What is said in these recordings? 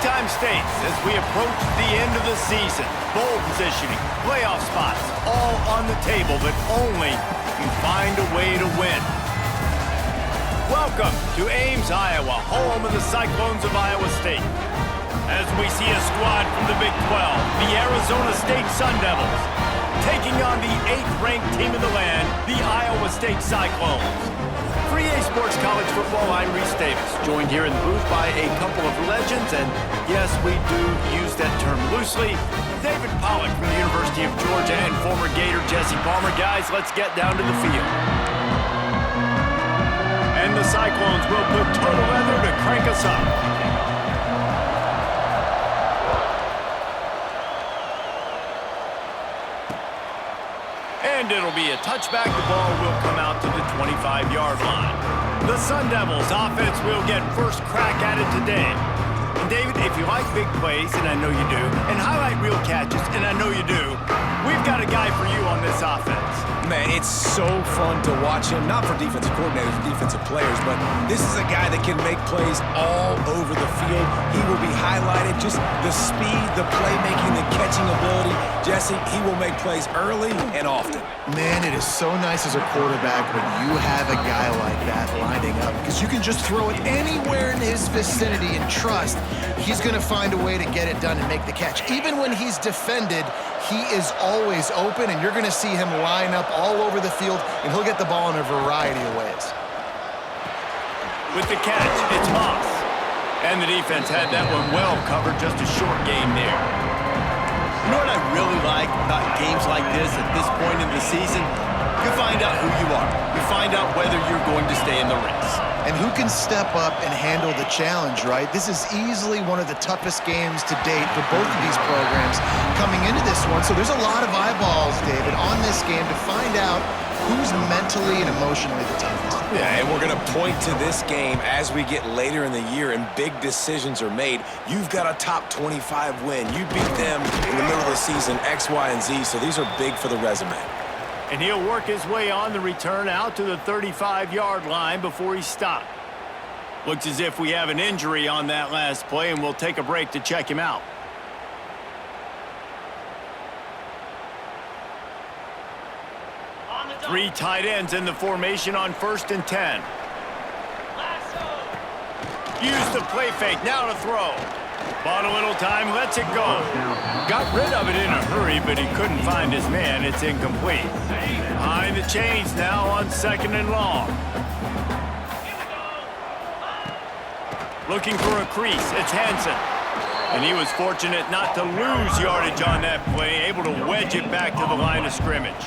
time states as we approach the end of the season. Bowl positioning, playoff spots, all on the table, but only you find a way to win. Welcome to Ames, Iowa, home of the Cyclones of Iowa State. As we see a squad from the Big 12, the Arizona State Sun Devils, taking on the 8th-ranked team in the land, the Iowa State Cyclones. For EA Sports College Football, I'm Reese Davis, joined here in the booth by a couple of legends, and yes, we do use that term loosely. David Pollack from the University of Georgia and former Gator Jesse Palmer. Guys, let's get down to the field. And the Cyclones will put total leather to crank us up. And it'll be a touchback. The ball will come out to the 25-yard line. The Sun Devils offense will get first crack at it today. And David, if you like big plays, and I know you do, and highlight real catches, and I know you do, we've got a guy for you on this offense. Man, it's so fun to watch him, not for defensive coordinators, defensive players, but this is a guy that can make plays all over the field. He will be highlighted, just the speed, the playmaking, the catching ability. Jesse, he will make plays early and often. Man, it is so nice as a quarterback when you have a guy like that lining up, because you can just throw it anywhere in his vicinity and trust he's going to find a way to get it done and make the catch. Even when he's defended, he is always open, and you're going to see him line up all over the field, and he'll get the ball in a variety of ways. With the catch, it's Moss. And the defense had that one well covered, just a short game there. You know what I really like about games like this at this point in the season? You find out who you are. You find out whether you're going to stay in the race. And who can step up and handle the challenge, right? This is easily one of the toughest games to date for both of these programs coming into this one. So there's a lot of eyeballs, David, on this game to find out who's mentally and emotionally the toughest. Yeah, and we're going to point to this game as we get later in the year and big decisions are made. You've got a top 25 win. You beat them in the middle of the season, X, Y, and Z, so these are big for the resume. And he'll work his way on the return out to the 35-yard line before he's stopped. Looks as if we have an injury on that last play, and we'll take a break to check him out. Three tight ends in the formation on 1st and 10. Use the play fake, now to throw. Bought a little time, lets it go. Got rid of it in a hurry, but he couldn't find his man. It's incomplete. Behind the chains now on 2nd and long. Looking for a crease, it's Hansen. And he was fortunate not to lose yardage on that play, able to wedge it back to the line of scrimmage.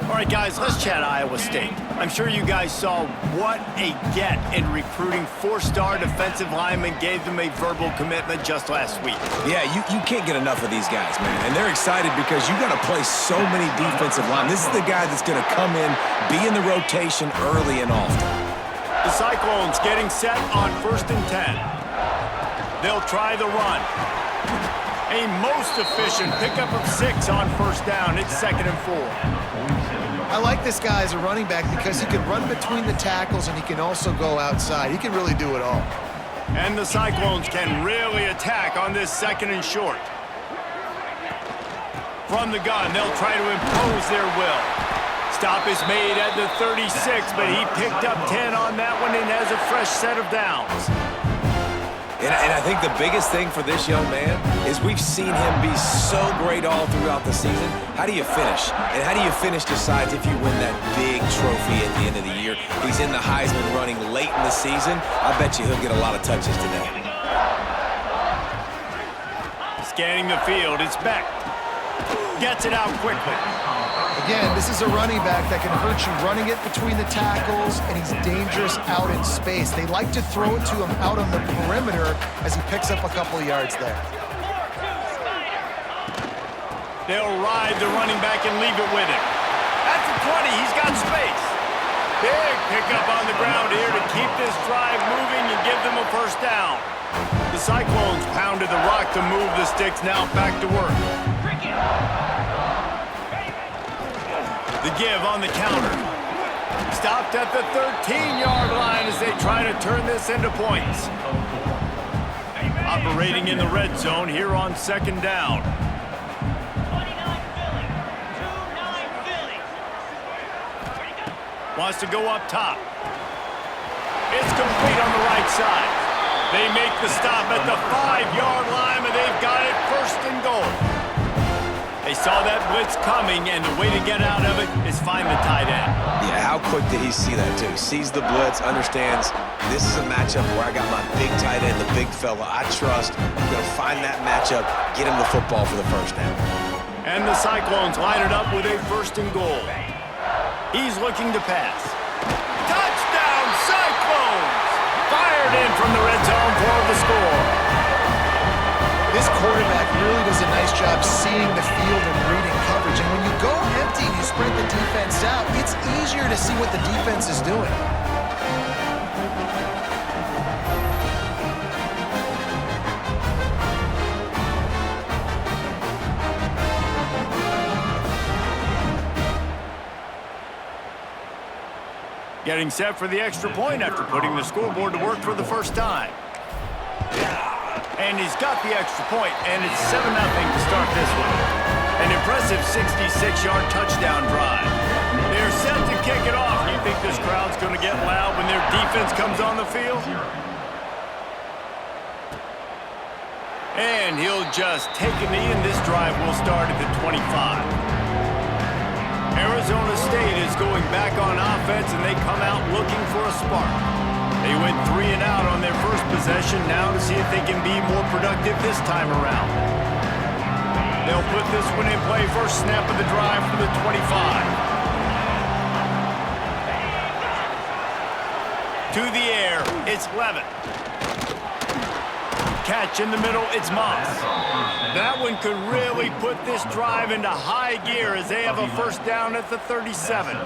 All right, guys, let's chat Iowa State. I'm sure you guys saw what a get in recruiting. 4-star defensive linemen, gave them a verbal commitment just last week. Yeah, you can't get enough of these guys, man. And they're excited because you got to play so many defensive linemen. This is the guy that's going to come in, be in the rotation early and often. The Cyclones getting set on 1st and 10. They'll try the run. A most efficient pickup of 6 on 1st down. It's 2nd and 4. I like this guy as a running back because he can run between the tackles and he can also go outside. He can really do it all. And the Cyclones can really attack on this 2nd and short. From the gun, they'll try to impose their will. Stop is made at the 36, but he picked up 10 on that one and has a fresh set of downs. And I think the biggest thing for this young man is we've seen him be so great all throughout the season. How do you finish? And how do you finish decides if you win that big trophy at the end of the year. He's in the Heisman running late in the season. I bet you he'll get a lot of touches today. Scanning the field, it's Beck. Gets it out quickly. Again, this is a running back that can hurt you running it between the tackles, and he's dangerous out in space. They like to throw it to him out on the perimeter as he picks up a couple of yards there. They'll ride the running back and leave it with him. At the 20, he's got space. Big pickup on the ground here to keep this drive moving and give them a 1st down. The Cyclones pounded the rock to move the sticks, now back to work. The give on the counter. Stopped at the 13-yard line as they try to turn this into points. Operating in the red zone here on second down. Wants to go up top. It's complete on the right side. They make the stop at the 5-yard line, and they've got it first and goal. They saw that blitz coming, and the way to get out of it is find the tight end. Yeah, how quick did he see that, too? Sees the blitz, understands this is a matchup where I got my big tight end, the big fella I trust. I'm going to find that matchup, get him the football for the first down. And the Cyclones line it up with a first and goal. He's looking to pass. Touchdown, Cyclones! Fired in from the red zone for the score. This quarterback really does a nice job seeing the field and reading coverage. And when you go empty and you spread the defense out, it's easier to see what the defense is doing. Getting set for the extra point after putting the scoreboard to work for the first time. And he's got the extra point, and it's 7-0 to start this one. An impressive 66-yard touchdown drive. They're set to kick it off. You think this crowd's going to get loud when their defense comes on the field? And he'll just take a knee, and this drive will start at the 25. Arizona State is going back on offense, and they come out looking for a spark. They went 3 and out on their first possession, now to see if they can be more productive this time around. They'll put this one in play, first snap of the drive for the 25. To the air, it's Levitt. Catch in the middle, it's Moss. That one could really put this drive into high gear as they have a first down at the 37.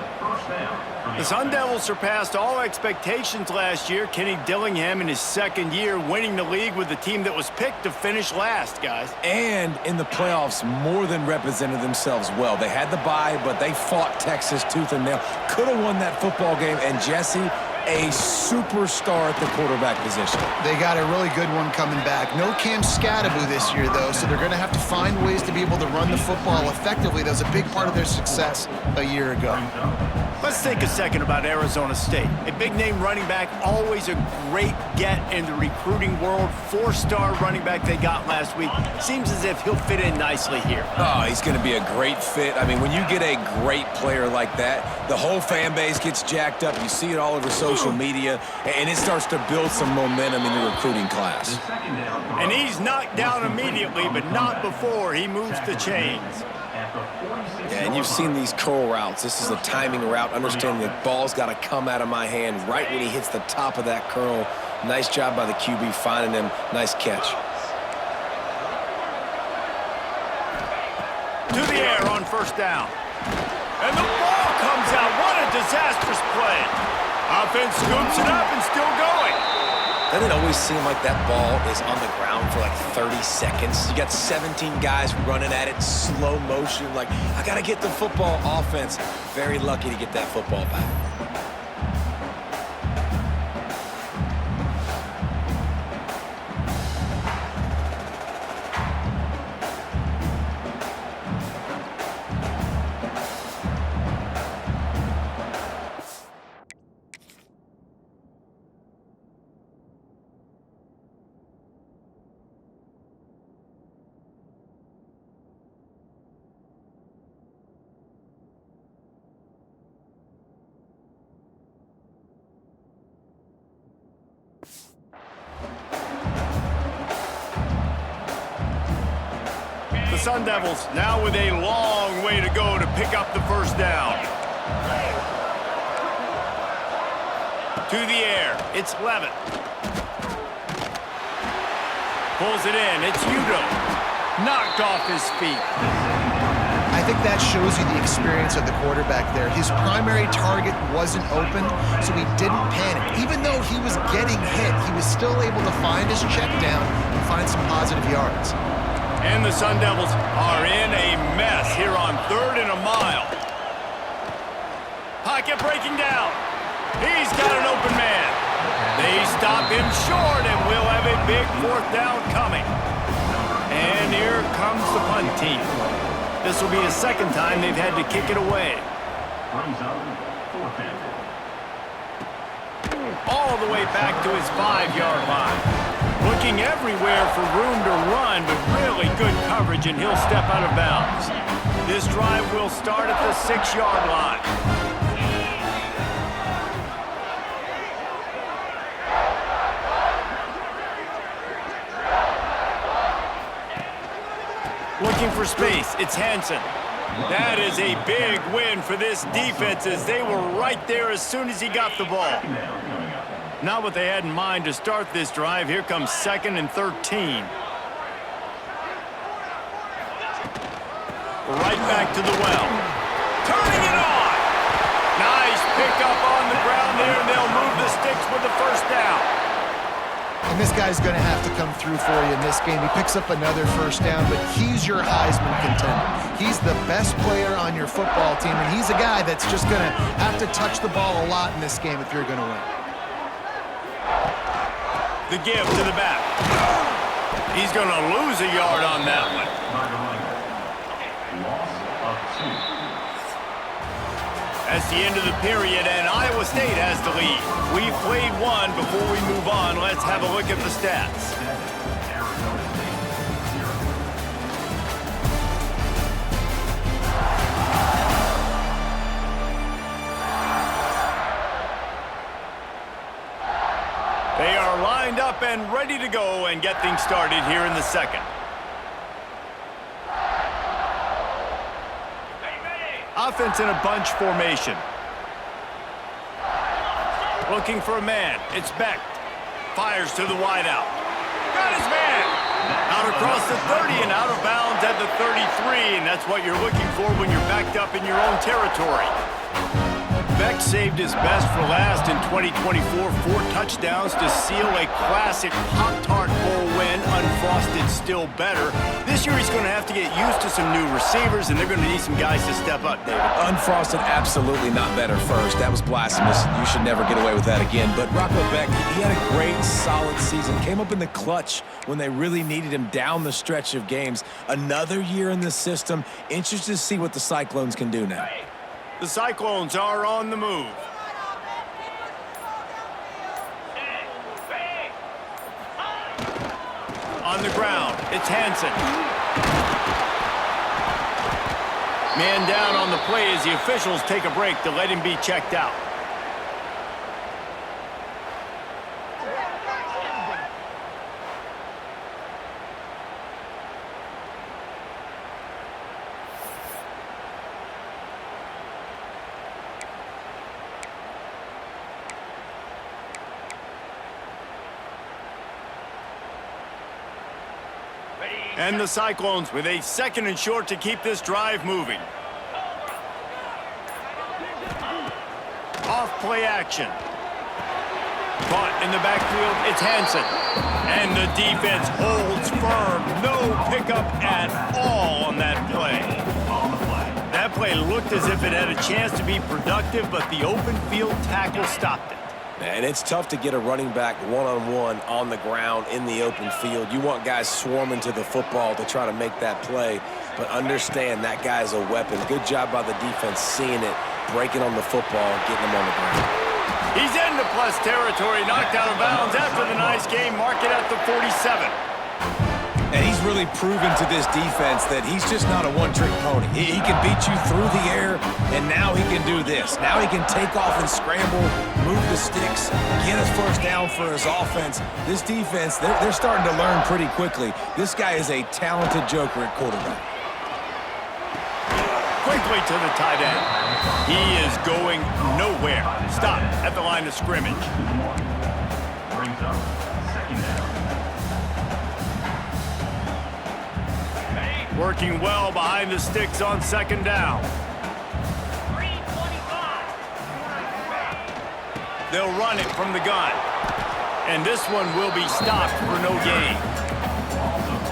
The Sun Devils surpassed all expectations last year. Kenny Dillingham in his second year winning the league with the team that was picked to finish last, guys. And in the playoffs, more than represented themselves well. They had the bye, but they fought Texas tooth and nail. Could have won that football game, and Jesse, a superstar at the quarterback position. They got a really good one coming back. No Cam Scattaboo this year, though, so they're going to have to find ways to be able to run the football effectively. That was a big part of their success a year ago. Let's think a second about Arizona State. A big-name running back, always a great get in the recruiting world. 4-star running back they got last week. Seems as if he'll fit in nicely here. Oh, he's going to be a great fit. I mean, when you get a great player like that, the whole fan base gets jacked up. You see it all over social media, and it starts to build some momentum in the recruiting class. And he's knocked down immediately, but not before he moves the chains. Yeah, and you've seen these curl routes. This is a timing route, understanding the ball's got to come out of my hand right when he hits the top of that curl. Nice job by the QB finding him. Nice catch. To the air on first down. And the ball comes out. What a disastrous play. Offense scoops it up and still going. Doesn't it always seem like that ball is on the ground for like 30 seconds? You got 17 guys running at it, slow motion, like, I got to get the football. Offense, very lucky to get that football back. The Sun Devils now with a long way to go to pick up the first down. To the air, it's Levitt. Pulls it in, it's Udo. Knocked off his feet. I think that shows you the experience of the quarterback there. His primary target wasn't open, so he didn't panic. Even though he was getting hit, he was still able to find his check down and find some positive yards. And the Sun Devils are in a mess here on 3rd and a mile. Pocket breaking down. He's got an open man. They They stop him short, and we'll have a big 4th down coming. And here comes the punt team. This will be the 2nd time they've had to kick it away. All the way back to his 5-yard line. Looking everywhere for room to run, but really good coverage, and he'll step out of bounds. This drive will start at the 6-yard line. Looking for space, it's Hansen. That is a big win for this defense, as they were right there as soon as he got the ball. Not what they had in mind to start this drive. Here comes 2nd and 13. Right back to the well. Turning it on. Nice pickup on the ground there, and they'll move the sticks with the 1st down. And this guy's going to have to come through for you in this game. He picks up another 1st down, but he's your Heisman contender. He's the best player on your football team, and he's a guy that's just going to have to touch the ball a lot in this game if you're going to win. The give to the back. He's going to lose a yard on that one. That's the end of the period, and Iowa State has the lead. We've played one. Before we move on, let's have a look at the stats. They are lined up and ready to go and get things started here in the 2nd. Offense in a bunch formation. Looking for a man. It's Beck. Fires to the wideout. Got his man. Out across the 30 and out of bounds at the 33, and that's what you're looking for when you're backed up in your own territory. Beck saved his best for last in 2024, 4 touchdowns to seal a classic Pop-Tart Bowl win. Unfrosted still better. This year he's going to have to get used to some new receivers, and they're going to need some guys to step up, David. Unfrosted, absolutely not better first. That was blasphemous. You should never get away with that again. But Rocco Beck, he had a great, solid season. Came up in the clutch when they really needed him down the stretch of games. Another year in the system. Interested to see what the Cyclones can do now. The Cyclones are on the move. On the ground, it's Hansen. Man down on the play as the officials take a break to let him be checked out. And the Cyclones with a 2nd and short to keep this drive moving. Off play action. Caught in the backfield, it's Hansen. And the defense holds firm. No pickup at all on that play. That play looked as if it had a chance to be productive, but the open field tackle stopped it. And it's tough to get a running back one-on-one on the ground in the open field. You want guys swarming to the football to try to make that play, but understand that guy's a weapon. Good job by the defense seeing it, breaking on the football, getting him on the ground. He's into plus territory, knocked out of bounds after the nice game, mark it at the 47. And he's really proven to this defense that he's just not a one-trick pony. He can beat you through the air, and now he can do this. Now he can take off and scramble, move the sticks, get his 1st down for his offense. This defense, they're starting to learn pretty quickly. This guy is a talented joker at quarterback. Quickly to the tight end. He is going nowhere. Stop at the line of scrimmage. Brings up 2nd down. Working well behind the sticks on 2nd down. They'll run it from the gun. And this one will be stopped for no gain.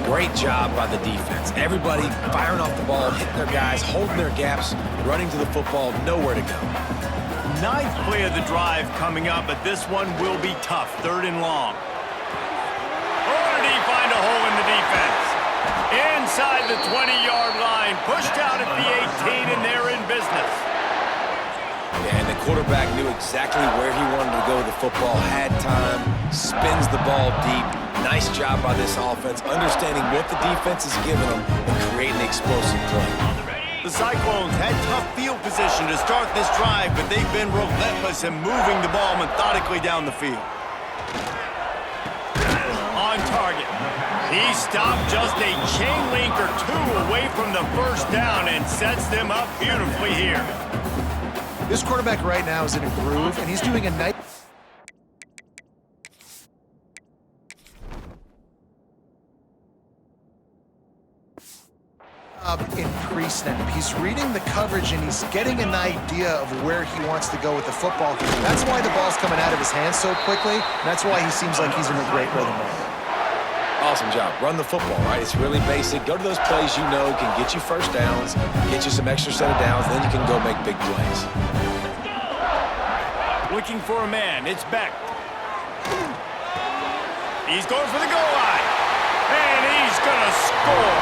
Great job by the defense. Everybody firing off the ball, hitting their guys, holding their gaps, running to the football, nowhere to go. ninth play of the drive coming up, but this one will be tough. 3rd and long. Oh, did he find a hole in the defense? Inside the 20-yard line, pushed out at the 18, and they're in business. Yeah, and the quarterback knew exactly where he wanted to go with the football, had time, spins the ball deep. Nice job by this offense, understanding what the defense is giving them and creating the explosive play. The Cyclones had tough field position to start this drive, but they've been relentless in moving the ball methodically down the field. On target. He stopped just a chain link or 2 away from the first down and sets them up beautifully here. This quarterback right now is in a groove, and he's doing a nice job in pre-snap. He's reading the coverage, and he's getting an idea of where he wants to go with the football. That's why the ball's coming out of his hands so quickly, and that's why he seems like he's in a great rhythm. Awesome job. Run the football, right? It's really basic. Go to those plays you know can get you first downs, get you some extra set of downs, then you can go make big plays. Looking for a man. It's Beck. He's going for the goal line. And he's going to score.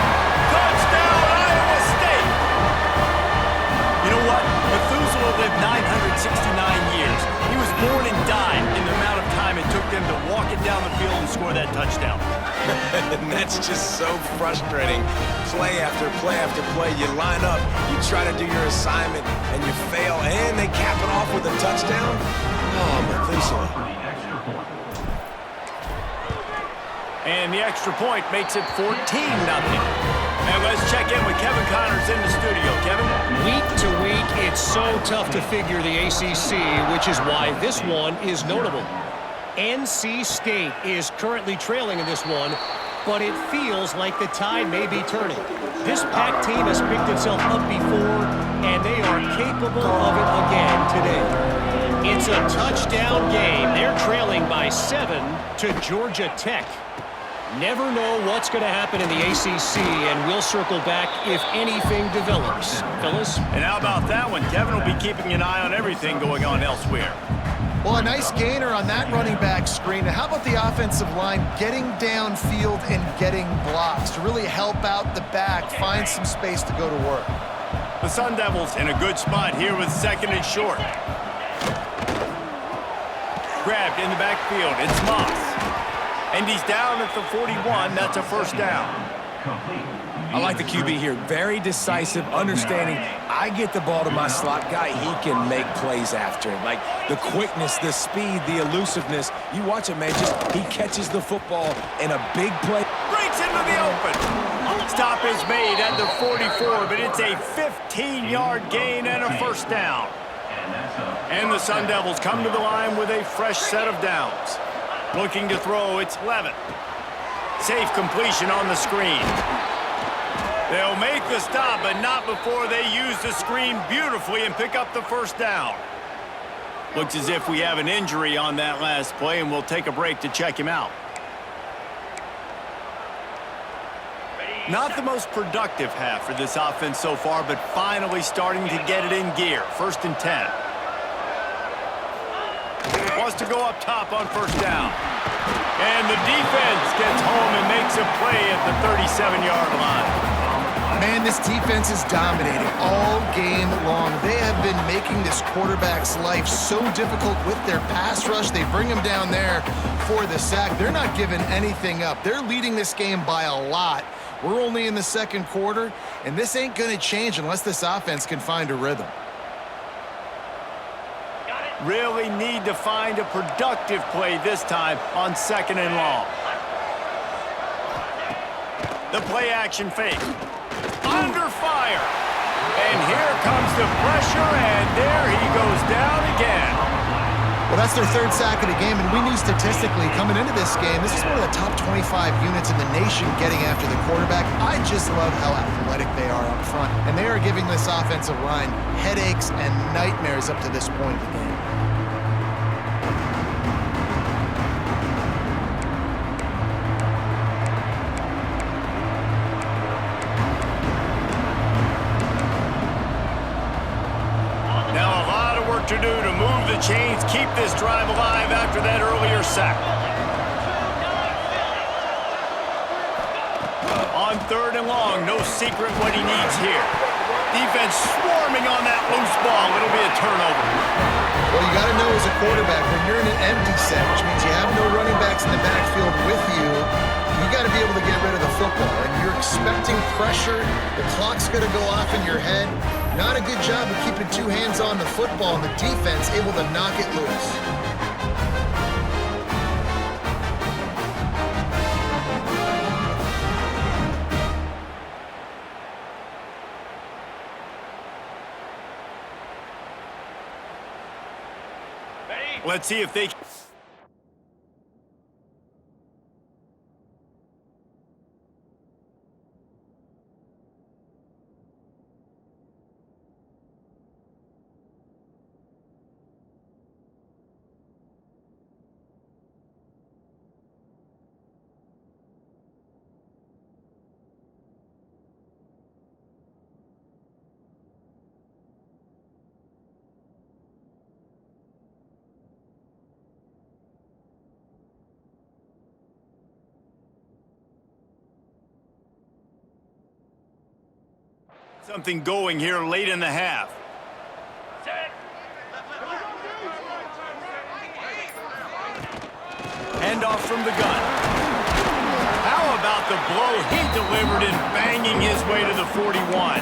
Touchdown, Iowa State. You know what? Methuselah lived 969 years. He was born and died in the amount of time it took them to walk it down the field and score that touchdown. And that's just so frustrating. Play after play after play. You line up, you try to do your assignment, and you fail, and they cap it off with a touchdown. Oh, Methuselah. And the extra point makes it 14-0. And let's check in with Kevin Connors in the studio. Kevin? Week to week, it's so tough to figure the ACC, which is why this one is notable. NC State is currently trailing in this one, but it feels like the tide may be turning. This Pac team has picked itself up before, and they are capable of it again today. It's a touchdown game. They're trailing by 7 to Georgia Tech. Never know what's going to happen in the ACC, and we'll circle back if anything develops. Fellas? And how about that one? Kevin will be keeping an eye on everything going on elsewhere. Well, a nice gainer on that running back screen. How about the offensive line getting downfield and getting blocks to really help out the back, find some space to go to work? The Sun Devils in a good spot here with 2nd and short. Grabbed in the backfield. It's Moss. And he's down at the 41. That's a first down. I like the QB here. Very decisive, understanding. I get the ball to my slot guy. He can make plays after it. Like the quickness, the speed, the elusiveness. You watch it, man. Just he catches the football in a big play. Breaks into the open. Stop is made at the 44, but it's a 15-yard gain and a first down. And the Sun Devils come to the line with a fresh set of downs. Looking to throw, it's Levitt. Safe completion on the screen. They'll make the stop, but not before they use the screen beautifully and pick up the first down. Looks as if we have an injury on that last play, and we'll take a break to check him out. Not the most productive half for this offense so far, but finally starting to get it in gear. 1st and 10. Wants to go up top on first down. And the defense gets home and makes a play at the 37-yard line. Man, this defense is dominating all game long. They have been making this quarterback's life so difficult with their pass rush. They bring him down there for the sack. They're not giving anything up. They're leading this game by a lot. We're only in the 2nd quarter, and this ain't going to change unless this offense can find a rhythm. Really need to find a productive play this time on 2nd and long. The play action fake. Under fire. And here comes the pressure, and there he goes down again. Well, that's their 3rd sack of the game, and we knew statistically coming into this game, this is one of the top 25 units in the nation getting after the quarterback. I just love how athletic they are up front, and they are giving this offensive line headaches and nightmares up to this point in the game. To do to move chains keep this drive alive after that earlier sack. On 3rd and long, no secret what he needs here. Defense swarming on that loose ball. It'll be a turnover. Well, you got to know as a quarterback, when you're in an empty set, which means you have no running backs in the backfield with you, you got to be able to get rid of the football. And you're expecting pressure. The clock's going to go off in your head. Not a good job of keeping two hands on the football, and the defense able to knock it loose. Let's see if they... something going here late in the half. Handoff from the gun. How about the blow he delivered in banging his way to the 41?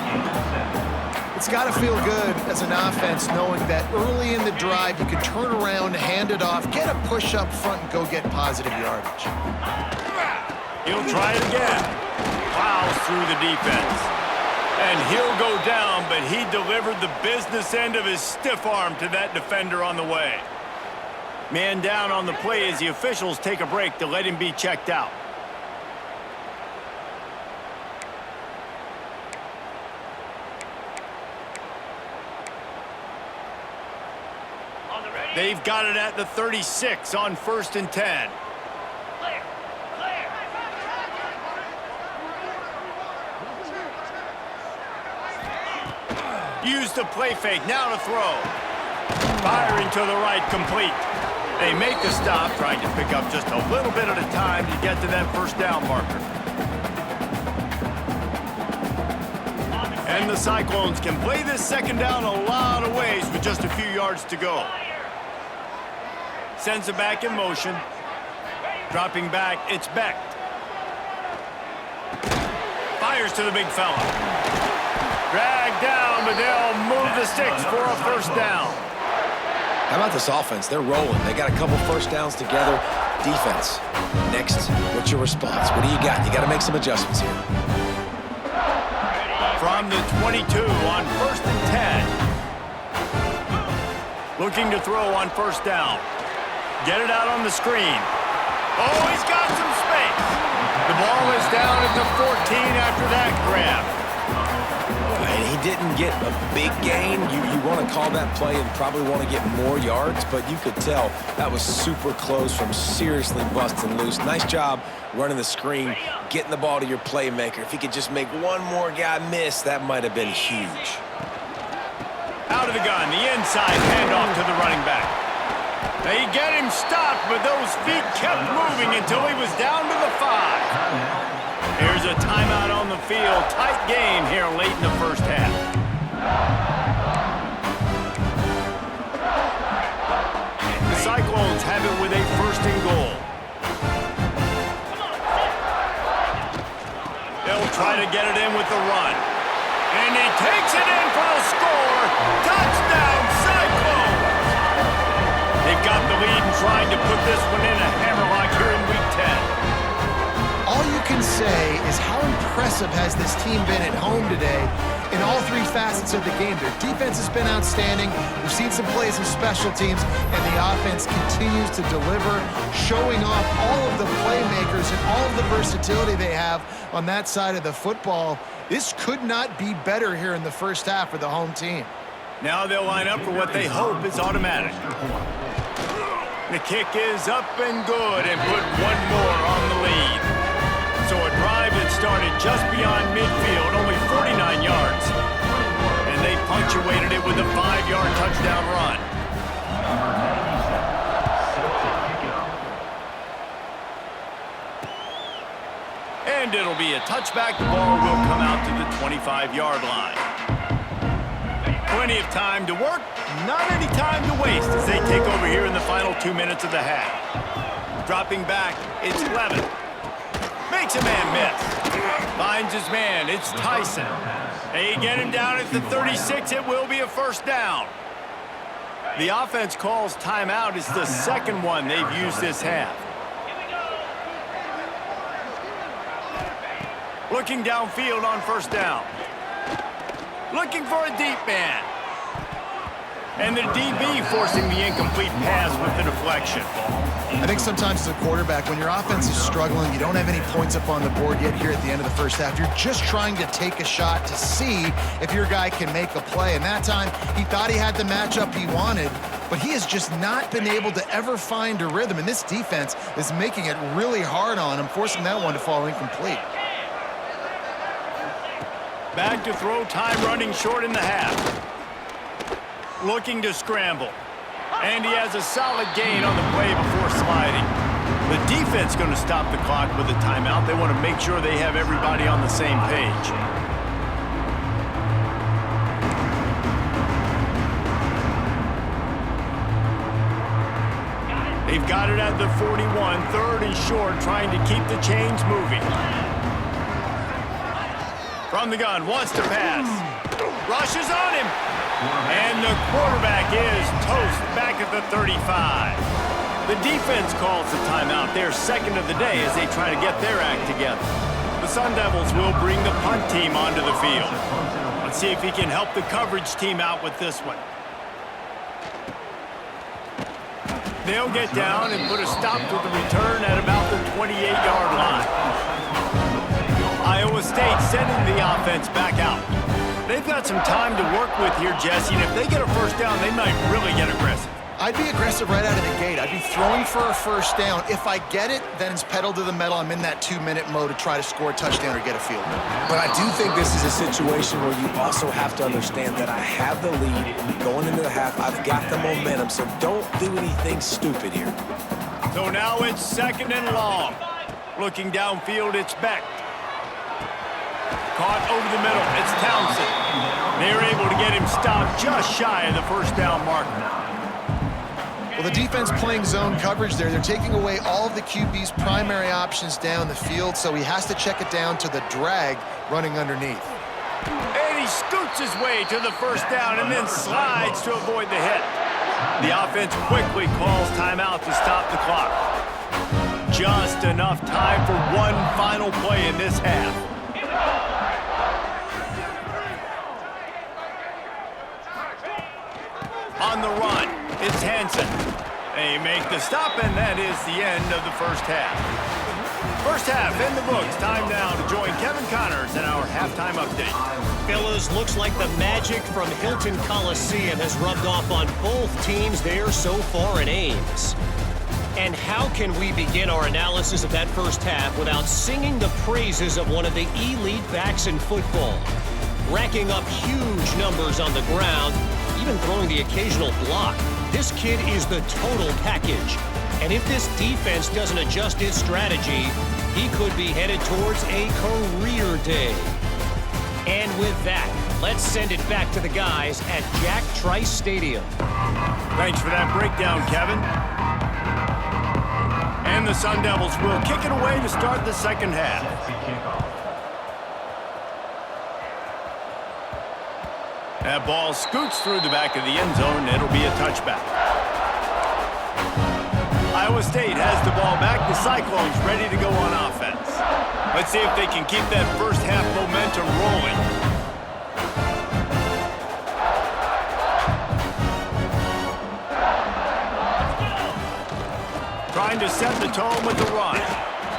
It's got to feel good as an offense knowing that early in the drive you can turn around, hand it off, get a push up front, and go get positive yardage. He'll try it again. Plows through the defense. And he'll go down, but he delivered the business end of his stiff arm to that defender on the way. Man down on the play as the officials take a break to let him be checked out. They've got it at the 36 on 1st and 10. Use the play fake, now to throw. Firing to the right, complete. They make the stop, trying to pick up just a little bit at a time to get to that 1st down marker. And the Cyclones can play this 2nd down a lot of ways with just a few yards to go. Sends it back in motion. Dropping back, it's Becht. Fires to the big fella. Dragged down, but they'll move the sticks for a 1st down. How about this offense? They're rolling. They got a couple 1st downs together. Defense. Next, what's your response? What do you got? You got to make some adjustments here. From the 22 on 1st and 10. Looking to throw on 1st down. Get it out on the screen. Oh, he's got some space. The ball is down at the 14 after that grab. And he didn't get a big gain. You want to call that play and probably want to get more yards, but you could tell that was super close from seriously busting loose. Nice job running the screen, getting the ball to your playmaker. If he could just make one more guy miss, that might have been huge. Out of the gun, the inside handoff to the running back. They get him stopped, but those feet kept moving until he was down to the 5. Here's a timeout on the field. Tight game here late in the 1st half. The Cyclones have it with a 1st and goal. They'll try to get it in with the run. And he takes it in for the score. Touchdown, Cyclones! They've got the lead and trying to put this one in a hammerlock here in Week 10. All you can say is how impressive has this team been at home today in all 3 facets of the game. Their defense has been outstanding. We've seen some plays of special teams, and the offense continues to deliver, showing off all of the playmakers and all of the versatility they have on that side of the football. This could not be better here in the 1st half for the home team. Now they'll line up for what they hope is automatic. The kick is up and good and put one more on the lead. So a drive that started just beyond midfield, only 49 yards. And they punctuated it with a 5-yard touchdown run. Number 97, set to kick it off. And it'll be a touchback. The ball will come out to the 25-yard line. Plenty of time to work, not any time to waste as they take over here in the final 2 minutes of the half. Dropping back, it's Levin. Makes a man miss. Finds his man, it's Tyson. They get him down at the 36, it will be a first down. The offense calls timeout. It's the second one they've used this half. Looking downfield on first down. Looking for a deep man. And the DB forcing the incomplete pass with the deflection. I think sometimes as a quarterback, when your offense is struggling, you don't have any points up on the board yet here at the end of the first half. You're just trying to take a shot to see if your guy can make a play. And that time, he thought he had the matchup he wanted, but he has just not been able to ever find a rhythm. And this defense is making it really hard on him, forcing that one to fall incomplete. Back to throw, time running short in the half. Looking to scramble. And he has a solid gain on the play before sliding. The defense going to stop the clock with a timeout. They want to make sure they have everybody on the same page. They've got it at the 41, third and short, trying to keep the chains moving. From the gun, wants to pass. Rushes on him. And the quarterback is toast back at the 35. The defense calls the timeout. They're second of the day as they try to get their act together. The Sun Devils will bring the punt team onto the field. Let's see if he can help the coverage team out with this one. They'll get down and put a stop to the return at about the 28-yard line. Iowa State sending the offense back out. They've got some time to work with here, Jesse, and if they get a first down, they might really get aggressive. I'd be aggressive right out of the gate. I'd be throwing for a first down. If I get it, then it's pedal to the metal. I'm in that 2-minute mode to try to score a touchdown or get a field goal. But I do think this is a situation where you also have to understand that I have the lead going into the half. I've got the momentum, so don't do anything stupid here. So now it's second and long. Looking downfield, it's Beck. Caught over the middle, it's Townsend. They're able to get him stopped just shy of the first down marker. Well, the defense playing zone coverage there. They're taking away all of the QB's primary options down the field, so he has to check it down to the drag running underneath. And he scoots his way to the first down and then slides to avoid the hit. The offense quickly calls timeout to stop the clock. Just enough time for one final play in this half. On the run, it's Hansen. They make the stop, and that is the end of the first half. First half in the books. Time now to join Kevin Connors in our halftime update. Fellas, looks like the magic from Hilton Coliseum has rubbed off on both teams there so far in Ames. And how can we begin our analysis of that first half without singing the praises of one of the elite backs in football? Racking up huge numbers on the ground, even throwing the occasional block. This kid is the total package. And if this defense doesn't adjust its strategy, he could be headed towards a career day. And with that, let's send it back to the guys at Jack Trice Stadium. Thanks for that breakdown, Kevin. And the Sun Devils will kick it away to start the second half. That ball scoots through the back of the end zone. It'll be a touchback. Iowa State has the ball back. The Cyclones ready to go on offense. Let's see if they can keep that first half momentum rolling. Trying to set the tone with the run.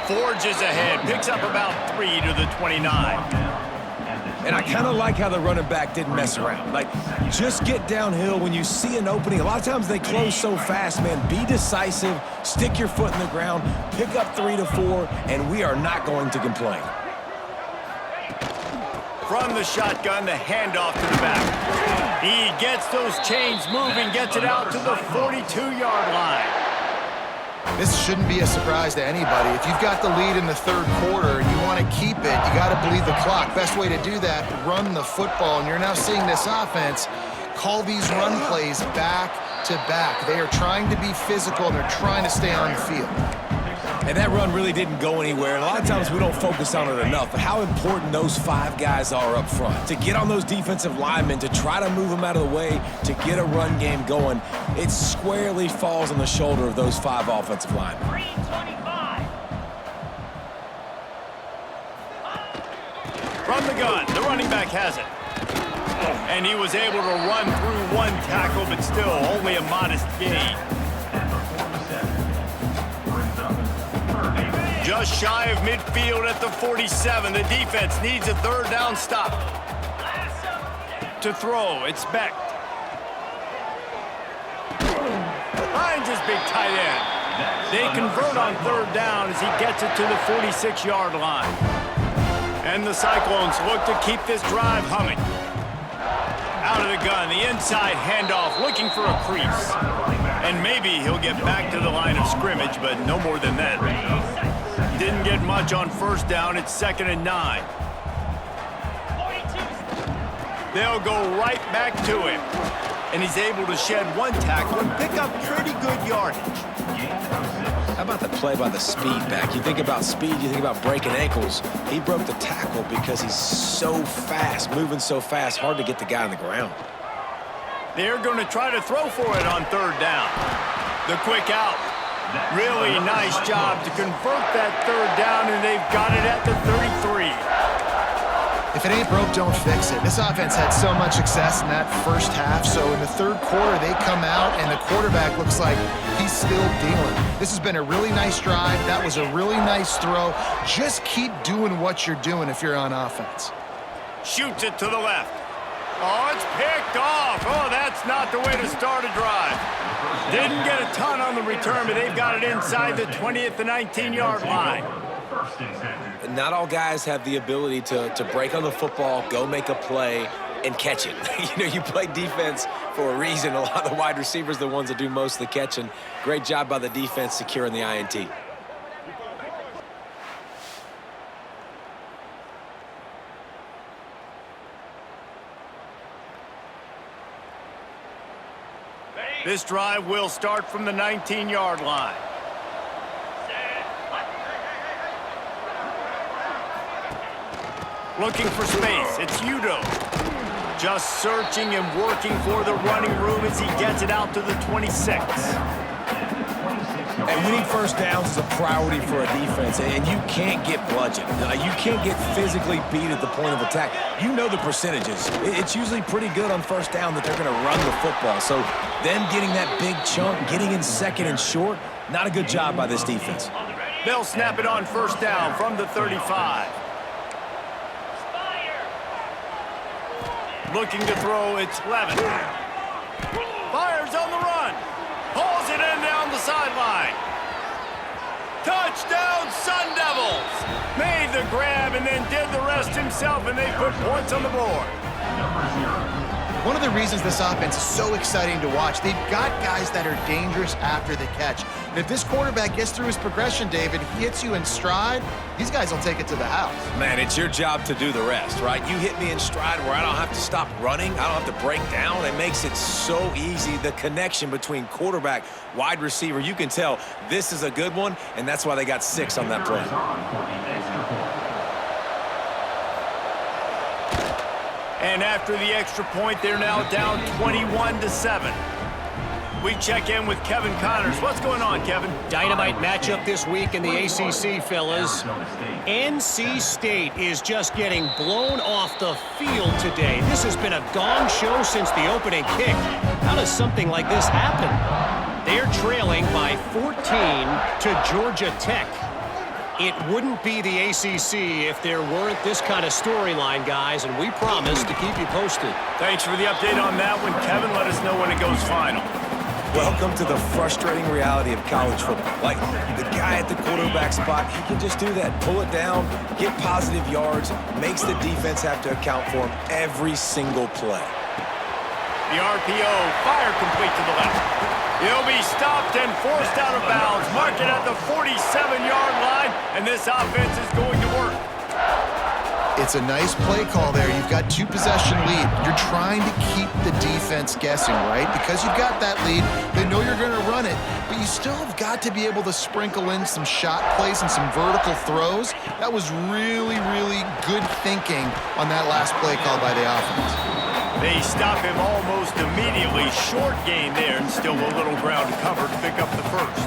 Forges ahead. Picks up about 3 to the 29. And I kind of like how the running back didn't mess around. Like, just get downhill when you see an opening. A lot of times they close so fast, man. Be decisive, stick your foot in the ground, pick up 3 to 4, and we are not going to complain. From the shotgun, the handoff to the back. He gets those chains moving, gets it out to the 42-yard line. This shouldn't be a surprise to anybody. If you've got the lead in the third quarter and you want to keep it, you got to bleed the clock. Best way to do that, run the football. And you're now seeing this offense call these run plays back to back. They are trying to be physical, and they're trying to stay on the field. And that run really didn't go anywhere. And a lot of times we don't focus on it enough, but how important those 5 guys are up front. To get on those defensive linemen, to try to move them out of the way, to get a run game going, it squarely falls on the shoulder of those 5 offensive linemen. 325. From the gun, the running back has it. And he was able to run through 1 tackle, but still only a modest gain. Just shy of midfield at the 47. The defense needs a third down stop. To throw, it's Beck. Finds his big tight end. They convert on third down as he gets it to the 46-yard line. And the Cyclones look to keep this drive humming. Out of the gun, the inside handoff, looking for a crease. And maybe he'll get back to the line of scrimmage, but no more than that. Didn't get much on first down. It's 2nd and 9. They'll go right back to him. And he's able to shed 1 tackle and pick up pretty good yardage. How about the play by the speed back? You think about speed, you think about breaking ankles. He broke the tackle because he's so fast, moving so fast, hard to get the guy on the ground. They're going to try to throw for it on third down. The quick out. Really nice job to convert that third down, and they've got it at the 33. If it ain't broke, don't fix it. This offense had so much success in that first half, so in the third quarter, they come out, and the quarterback looks like he's still dealing. This has been a really nice drive. That was a really nice throw. Just keep doing what you're doing if you're on offense. Shoots it to the left. Oh, it's picked off. Oh, that's not the way to start a drive. Didn't get a ton on the return, but they've got it inside the 20 at the 19-yard line. Not all guys have the ability to break on the football, go make a play, and catch it. You know, you play defense for a reason. A lot of the wide receivers are the ones that do most of the catching. Great job by the defense securing the INT. This drive will start from the 19-yard line. Looking for space. It's Udo. Just searching and working for the running room as he gets it out to the 26. And winning first downs is a priority for a defense, and you can't get bludgeoned. You can't get physically beat at the point of attack. You know the percentages. It's usually pretty good on first down that they're going to run the football. So them getting that big chunk, getting in second and short, not a good job by this defense. They'll snap it on first down from the 35. Looking to throw, it's Levin. Fires on the run. Pulls it in down the sideline. Touchdown, Sun Devils! Made the grab and then did the rest himself, and they put points on the board. One of the reasons this offense is so exciting to watch, they've got guys that are dangerous after the catch. And if this quarterback gets through his progression, David, he hits you in stride, these guys will take it to the house. Man, it's your job to do the rest, right? You hit me in stride where I don't have to stop running. I don't have to break down. It makes it so easy. The connection between quarterback, wide receiver, you can tell this is a good one, and that's why they got 6 on that play. And after the extra point, they're now down 21-7. We check in with Kevin Connors. What's going on, Kevin? Dynamite matchup this week in the ACC, fellas. NC State is just getting blown off the field today. This has been a gong show since the opening kick. How does something like this happen? They're trailing by 14 to Georgia Tech. It wouldn't be the ACC if there weren't this kind of storyline, guys, and we promise to keep you posted. Thanks for the update on that one, Kevin. Let us know when it goes final. Welcome to the frustrating reality of college football. Like, the guy at the quarterback spot, he can just do that. Pull it down, get positive yards, makes the defense have to account for him every single play. The RPO, fire complete to the left. He'll be stopped and forced out of bounds. Mark it at the 47-yard line, and this offense is going to work. It's a nice play call there. You've got 2-possession lead. You're trying to keep the defense guessing, right? Because you've got that lead, they know you're going to run it, but you still have got to be able to sprinkle in some shot plays and some vertical throws. That was really, really good thinking on that last play call by the offense. They stop him almost immediately. Short gain there, and still a little ground to cover to pick up the first.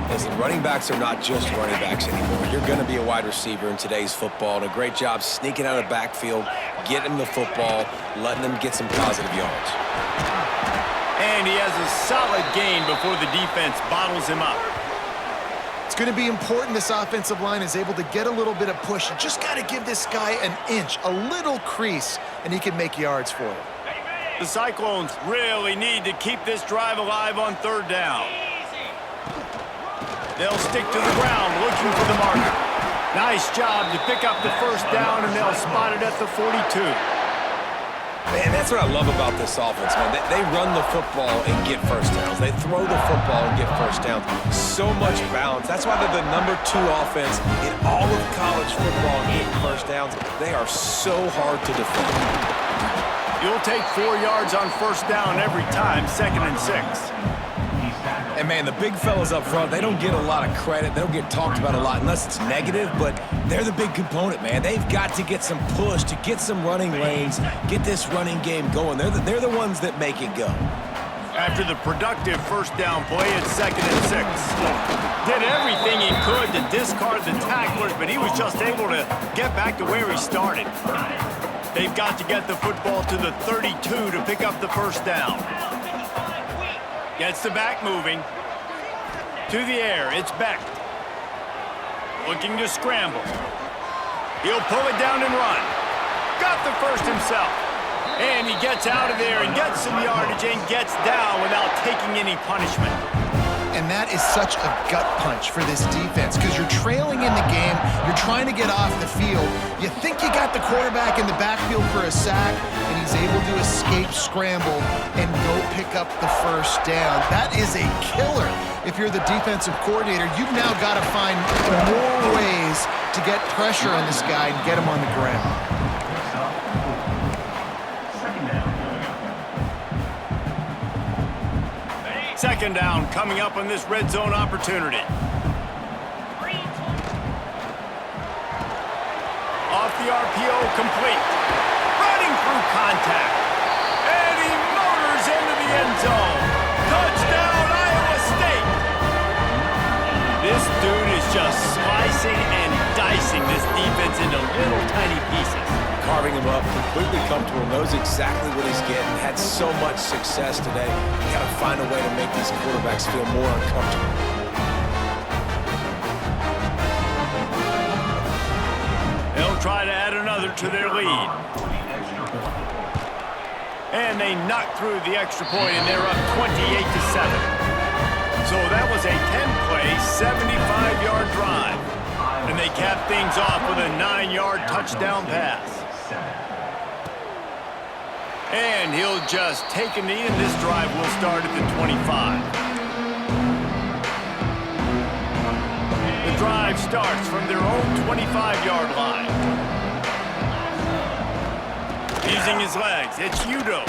Listen, running backs are not just running backs anymore. You're going to be a wide receiver in today's football, and a great job sneaking out of the backfield, getting them the football, letting them get some positive yards. And he has a solid gain before the defense bottles him up. It's going to be important this offensive line is able to get a little bit of push. You just got to give this guy an inch, a little crease, and he can make yards for you. The Cyclones really need to keep this drive alive on third down. They'll stick to the ground looking for the marker. Nice job to pick up the first down, and they'll spot it at the 42. Man, that's what I love about this offense, man. They run the football and get first downs. They throw the football and get first downs. So much balance. That's why they're the #2 offense in all of college football and getting first downs. They are so hard to defend. You'll take 4 yards on first down every time, 2nd and 6. And, man, the big fellas up front, they don't get a lot of credit. They don't get talked about a lot unless it's negative, but they're the big component, man. They've got to get some push, to get some running lanes, get this running game going. They're the ones that make it go. After the productive first down play, it's 2nd and 6. Did everything he could to discard the tacklers, but he was just able to get back to where he started. They've got to get the football to the 32 to pick up the first down. Gets the back moving. To the air, it's Beck. Looking to scramble. He'll pull it down and run. Got the first himself. And he gets out of there and gets some yardage and gets down without taking any punishment. And that is such a gut punch for this defense because you're trailing in the game. You're trying to get off the field. You think you got the quarterback in the backfield for a sack, and he's able to escape scramble and go pick up the first down. That is a killer. If you're the defensive coordinator, you've now got to find more ways to get pressure on this guy and get him on the ground. Second down coming up on this red zone opportunity. Off the RPO, complete. Running through contact. And he motors into the end zone. Touchdown, Iowa State. This dude is just slicing and dicing this defense into little tiny pieces. Carving him up, completely comfortable, knows exactly what he's getting, had so much success today. You got to find a way to make these quarterbacks feel more uncomfortable. They'll try to add another to their lead. And they knock through the extra point, and they're up 28-7. So that was a 10-play, 75-yard drive. And they cap things off with a 9-yard touchdown pass. And he'll just take a knee, and this drive will start at the 25. The drive starts from their own 25-yard line. Using his legs, it's Udo.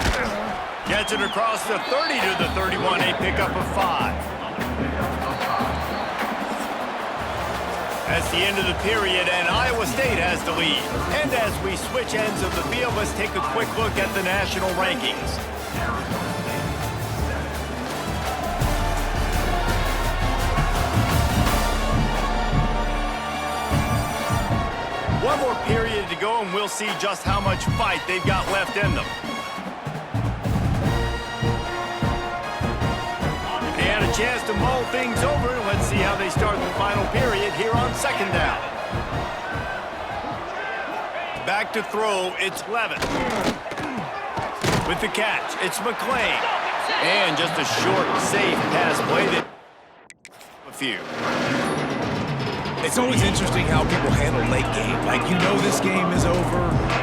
Gets it across the 30 to the 31, a pickup of 5. That's the end of the period, and Iowa State has the lead. And as we switch ends of the field, let's take a quick look at the national rankings. One more period to go, and we'll see just how much fight they've got left in them. They had a chance to mull things over. Let's see how they start the final period here on second down. Back to throw, it's Levitt. With the catch, it's McClain. And just a short, safe pass play that a few. It's always interesting how people handle late game. Like, you know this game is over.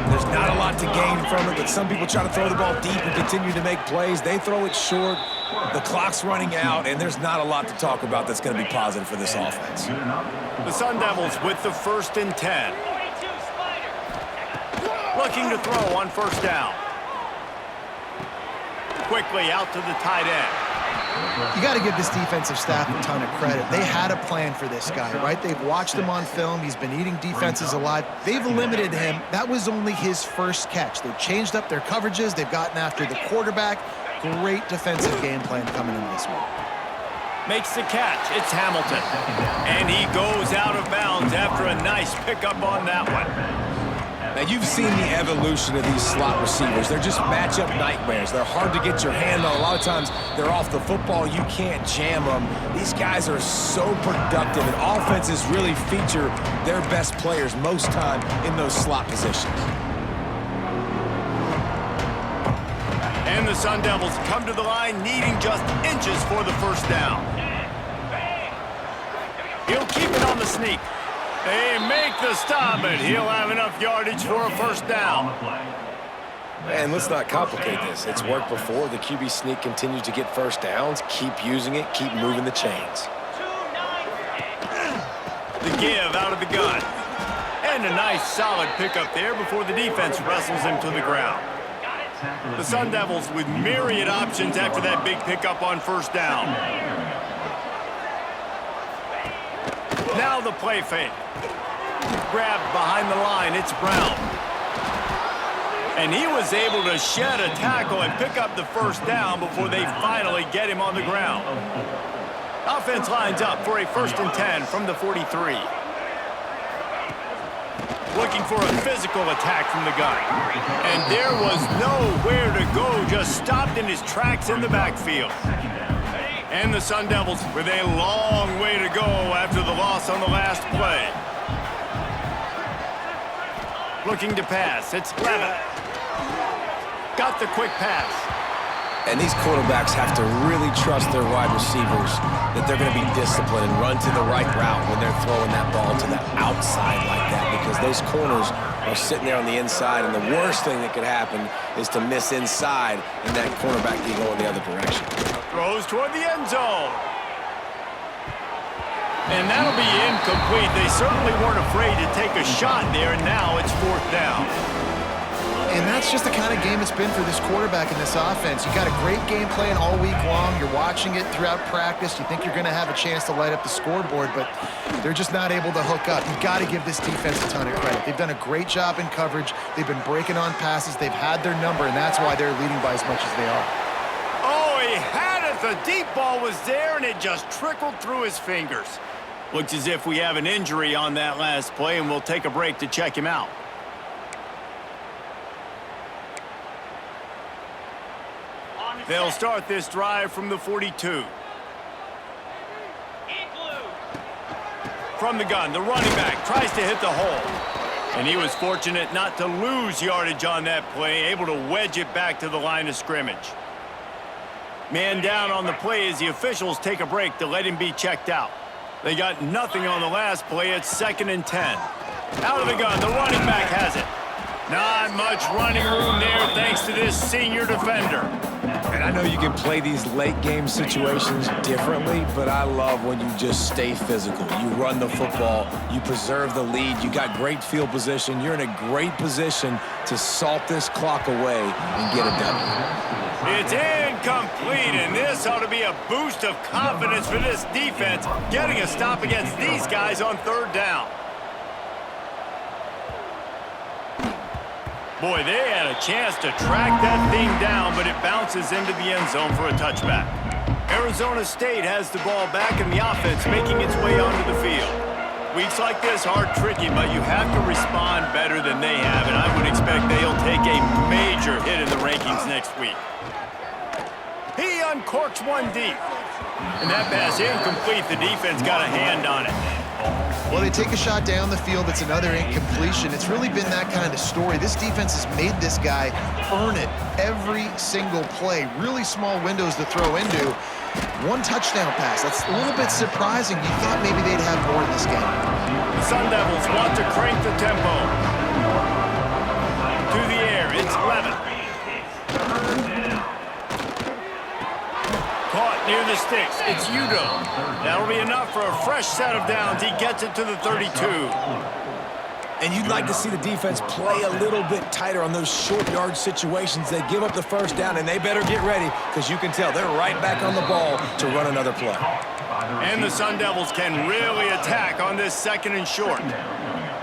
There's not a lot to gain from it, but some people try to throw the ball deep and continue to make plays. They throw it short. The clock's running out, and there's not a lot to talk about that's going to be positive for this offense. The Sun Devils with the 1st and 10. Looking to throw on 1st down. Quickly out to the tight end. You got to give this defensive staff a ton of credit. They had a plan for this guy, right? They've watched him on film. He's been eating defenses alive. They've limited him. That was only his first catch. They've changed up their coverages. They've gotten after the quarterback. Great defensive game plan coming into this one. Makes the catch. It's Hamilton. And he goes out of bounds after a nice pickup on that one. Now, you've seen the evolution of these slot receivers. They're just matchup nightmares. They're hard to get your hand on. A lot of times, they're off the football. You can't jam them. These guys are so productive, and offenses really feature their best players most time in those slot positions. And the Sun Devils come to the line needing just inches for the 1st down. He'll keep it on the sneak. They make the stop, and he'll have enough yardage for a 1st down. Man, let's not complicate this. It's worked before. The QB sneak continues to get 1st downs. Keep using it. Keep moving the chains. The give out of the gun. And a nice solid pickup there before the defense wrestles him to the ground. The Sun Devils with myriad options after that big pickup on 1st down. Now the play fake. Grabbed behind the line, it's Brown. And he was able to shed a tackle and pick up the 1st down before they finally get him on the ground. Offense lines up for a 1st and 10 from the 43. Looking for a physical attack from the gun. And there was nowhere to go, just stopped in his tracks in the backfield. And the Sun Devils with a long way to go after the loss on the last play. Looking to pass, it's Levin. Got the quick pass. And these quarterbacks have to really trust their wide receivers that they're going to be disciplined and run to the right route when they're throwing that ball to the outside like that, because those corners are sitting there on the inside, and the worst thing that could happen is to miss inside and that cornerback can go in the other direction. Throws toward the end zone. And that'll be incomplete. They certainly weren't afraid to take a shot there, and now it's 4th down. And that's just the kind of game it's been for this quarterback in this offense. You got a great game plan all week long. You're watching it throughout practice. You think you're going to have a chance to light up the scoreboard, but they're just not able to hook up. You've got to give this defense a ton of credit. They've done a great job in coverage. They've been breaking on passes. They've had their number, and that's why they're leading by as much as they are. Oh, he had it. The deep ball was there, and it just trickled through his fingers. Looks as if we have an injury on that last play, and we'll take a break to check him out. They'll start this drive from the 42. From the gun, the running back tries to hit the hole. And he was fortunate not to lose yardage on that play, able to wedge it back to the line of scrimmage. Man down on the play as the officials take a break to let him be checked out. They got nothing on the last play. It's 2nd and 10. Out of the gun, the running back has it. Not much running room there thanks to this senior defender. And I know you can play these late game situations differently, but I love when you just stay physical. You run the football, you preserve the lead, you got great field position, you're in a great position to salt this clock away and get a W. It's incomplete, and this ought to be a boost of confidence for this defense, getting a stop against these guys on 3rd down. Boy, they had a chance to track that thing down, but it bounces into the end zone for a touchback. Arizona State has the ball back, and the offense making its way onto the field. Weeks like this are tricky, but you have to respond better than they have, and I would expect they'll take a major hit in the rankings next week. He uncorks one deep. And that pass incomplete. The defense got a hand on it. Well, they take a shot down the field. It's another incompletion. It's really been that kind of story. This defense has made this guy earn it every single play. Really small windows to throw into. One touchdown pass. That's a little bit surprising. You thought maybe they'd have more in this game. The Sun Devils want to crank the tempo. To the air, it's Levin. Caught near the sticks, it's Udo. That'll be enough for a fresh set of downs. He gets it to the 32. And you'd like to see the defense play a little bit tighter on those short yard situations. They give up the first down, and they better get ready because you can tell they're right back on the ball to run another play. And the Sun Devils can really attack on this 2nd and short.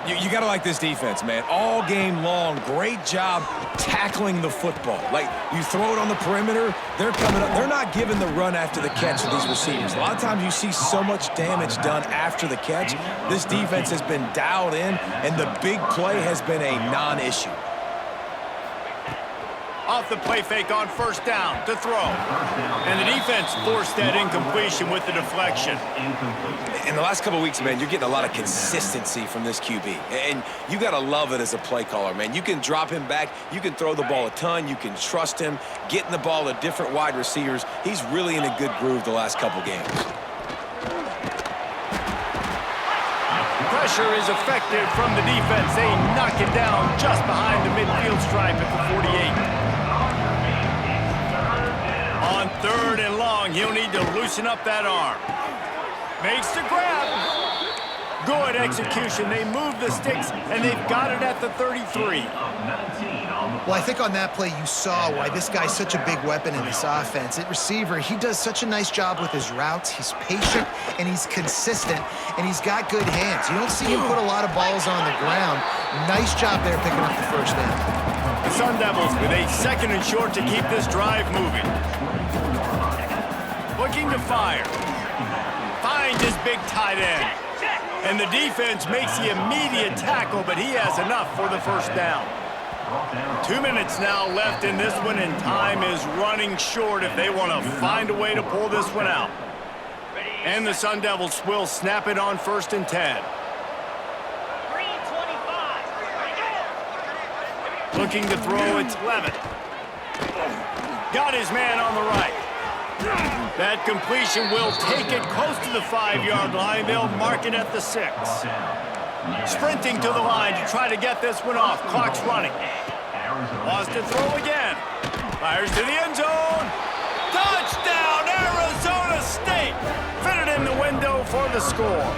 You got to like this defense, man. All game long, great job tackling the football. Like, you throw it on the perimeter, they're coming up. They're not giving the run after the catch to these receivers. A lot of times you see so much damage done after the catch. This defense has been dialed in, and the big play has been a non-issue. Off the play fake on first down to throw. And the defense forced that incompletion with the deflection. In the last couple of weeks, man, you're getting a lot of consistency from this QB. And you got to love it as a play caller, man. You can drop him back. You can throw the ball a ton. You can trust him, getting the ball to different wide receivers. He's really in a good groove the last couple games. Pressure is effective from the defense. They knock it down just behind the midfield stripe at the 48. On 3rd and long, he'll need to loosen up that arm. Makes the grab. Good execution. They move the sticks, and they've got it at the 33. Well, I think on that play you saw why this guy's such a big weapon in this offense. At receiver, he does such a nice job with his routes. He's patient, and he's consistent, and he's got good hands. You don't see him put a lot of balls on the ground. Nice job there picking up the first down. The Sun Devils with a 2nd and short to keep this drive moving. Looking to fire. Finds his big tight end. And the defense makes the immediate tackle, but he has enough for the first down. 2 minutes now left in this one, and time is running short if they want to find a way to pull this one out. And the Sun Devils will snap it on 1st and 10. Looking to throw, it's Levin. Got his man on the right. That completion will take it close to the 5-yard line. They'll mark it at the 6. Sprinting to the line to try to get this one off. Clock's running. Wants to throw again. Fires to the end zone. Touchdown, Arizona State. Fitted in the window for the score.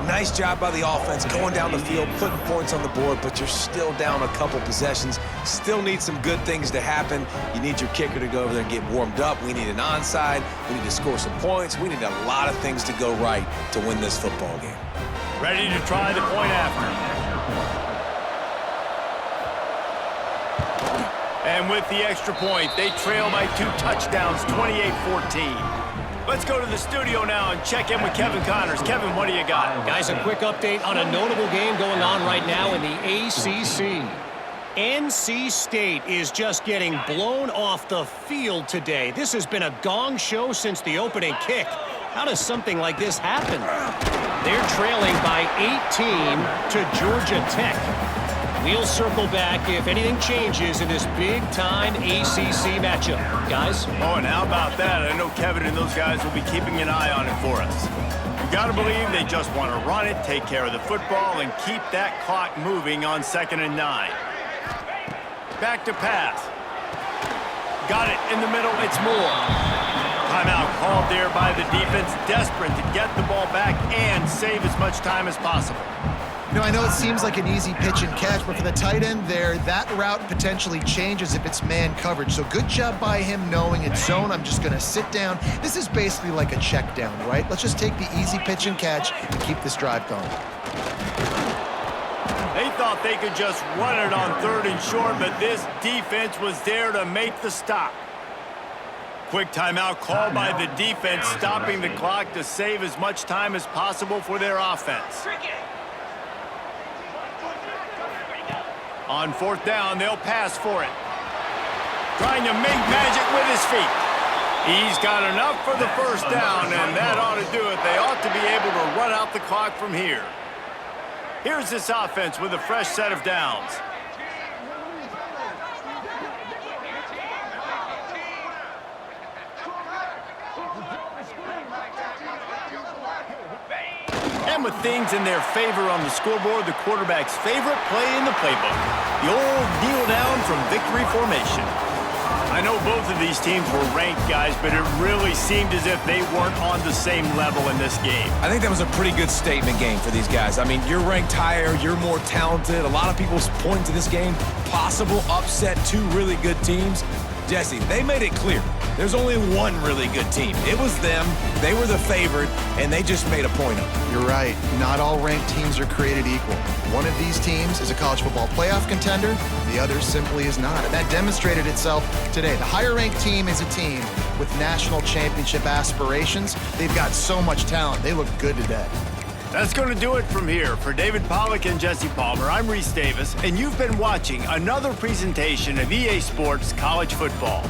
Nice job by the offense going down the field, putting points on the board, but you're still down a couple possessions. Still need some good things to happen. You need your kicker to go over there and get warmed up. We need an onside. We need to score some points. We need a lot of things to go right to win this football game. Ready to try the point after. And with the extra point, they trail by 2 touchdowns, 28-14. Let's go to the studio now and check in with Kevin Connors. Kevin, what do you got? Guys, a quick update on a notable game going on right now in the ACC. NC State is just getting blown off the field today. This has been a gong show since the opening kick. How does something like this happen? They're trailing by 18 to Georgia Tech. We'll circle back if anything changes in this big-time ACC matchup. Guys? Oh, and how about that? I know Kevin and those guys will be keeping an eye on it for us. You got to believe they just want to run it, take care of the football, and keep that clock moving on 2nd and 9. Back to pass. Got it in the middle. It's Moore. Timeout called there by the defense, desperate to get the ball back and save as much time as possible. You know, I know it seems like an easy pitch and catch, but for the tight end there, that route potentially changes if it's man coverage. So good job by him knowing it's zone. I'm just going to sit down. This is basically like a check down, right? Let's just take the easy pitch and catch and keep this drive going. They thought they could just run it on 3rd and short, but this defense was there to make the stop. Quick timeout called by the defense, stopping the clock to save as much time as possible for their offense. On 4th down, they'll pass for it. Trying to make magic with his feet. He's got enough for the first down, and that ought to do it. They ought to be able to run out the clock from here. Here's this offense with a fresh set of downs. And with things in their favor on the scoreboard, the quarterback's favorite play in the playbook, the old kneel down from victory formation. I know both of these teams were ranked, guys, but it really seemed as if they weren't on the same level in this game. I think that was a pretty good statement game for these guys. I mean, you're ranked higher, you're more talented. A lot of people point to this game, possible upset, two really good teams. Jesse, they made it clear. There's only one really good team. It was them. They were the favorite, and they just made a point of it. You're right. Not all ranked teams are created equal. One of these teams is a college football playoff contender. The other simply is not. And that demonstrated itself today. The higher-ranked team is a team with national championship aspirations. They've got so much talent. They look good today. That's going to do it from here. For David Pollack and Jesse Palmer, I'm Reese Davis, and you've been watching another presentation of EA Sports College Football.